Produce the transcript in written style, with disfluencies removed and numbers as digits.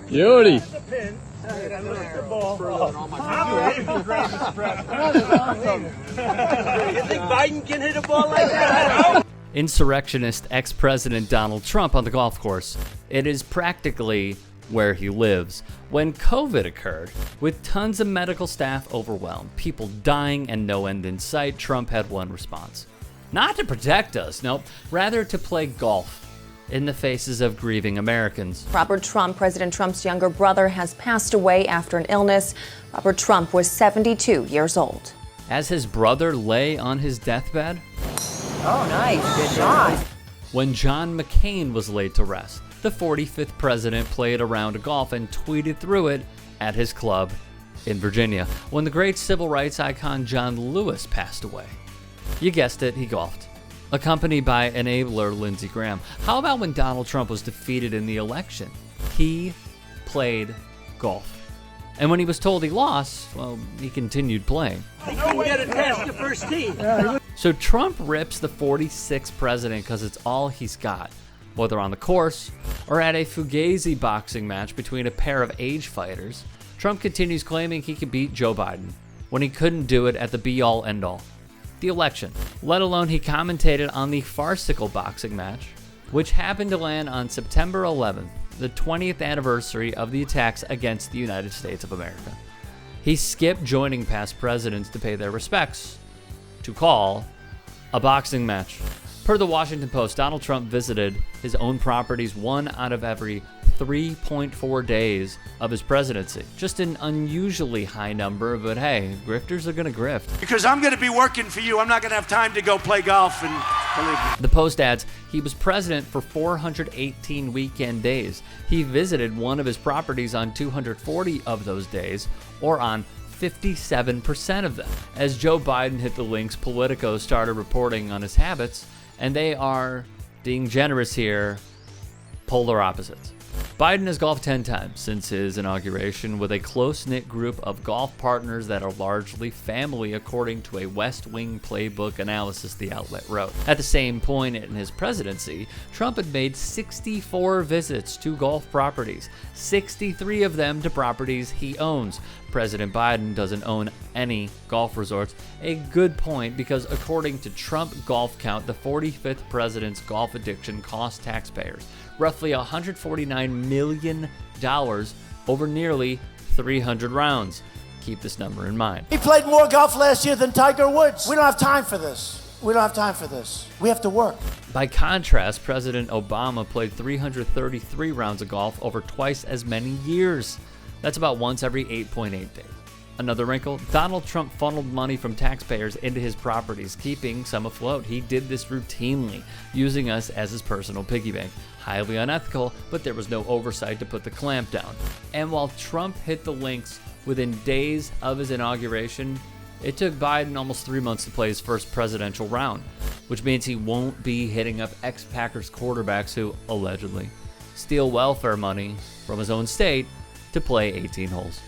Beauty. You think Biden can hit a ball like that? Insurrectionist ex-president Donald Trump on the golf course. It is practically where he lives. When COVID occurred, with tons of medical staff overwhelmed, people dying and no end in sight, Trump had one response. Not to protect us, nope, rather to play golf in the faces of grieving Americans. Robert Trump, President Trump's younger brother, has passed away after an illness. Robert Trump was 72 years old. As his brother lay on his deathbed, Oh, nice. Good shot. when John McCain was laid to rest, the 45th president played a round of golf and tweeted through it at his club in Virginia. When the great civil rights icon John Lewis passed away, you guessed it, he golfed, accompanied by enabler Lindsey Graham. How about when Donald Trump was defeated in the election? He played golf. And when he was told he lost, well, he continued playing. He couldn't get it past the first tee. So Trump rips the 46th president because it's all he's got, whether on the course or at a fugazi boxing match between a pair of age fighters. Trump continues claiming he could beat Joe Biden when he couldn't do it at the be-all, end-all, the election, let alone he commentated on the FARCICAL boxing match, which happened to land on September 11th, the 20th anniversary of the attacks against the United States of America. He skipped joining past presidents to pay their respects, to call a boxing match. Per the Washington Post, Donald Trump visited his own properties 1 out of every 3.4 days of his presidency. Just an unusually high number, but hey, grifters are gonna grift. Because I'm going to be working for you. I'm not going to have time to go play golf, and believe me. The Post adds, he was president for 418 weekend days. He visited one of his properties on 240 of those days, or on 57% of them. As Joe Biden hit the links, Politico started reporting on his habits, and they are, being generous here, polar opposites. Biden has golfed 10 times since his inauguration with a close-knit group of golf partners that are largely family, according to a West Wing playbook analysis the outlet wrote. At the same point in his presidency, Trump had made 64 visits to golf properties, 63 of them to properties he owns. President Biden doesn't own any golf resorts. A good point, because according to Trump Golf Count, the 45th president's golf addiction cost taxpayers roughly $149 million over nearly 300 rounds. Keep this number in mind. He played more golf last year than Tiger Woods. We don't have time for this. We don't have time for this. We have to work. By contrast, President Obama played 333 rounds of golf over twice as many years. That's about once every 8.8 days. Another wrinkle, Donald Trump funneled money from taxpayers into his properties, keeping some afloat. He did this routinely, using us as his personal piggy bank. Highly unethical, but there was no oversight to put the clamp down. And while Trump hit the links within days of his inauguration, it took Biden almost 3 months to play his first presidential round, which means he won't be hitting up ex-Packers quarterbacks who, allegedly, steal welfare money from his own state to play 18 holes.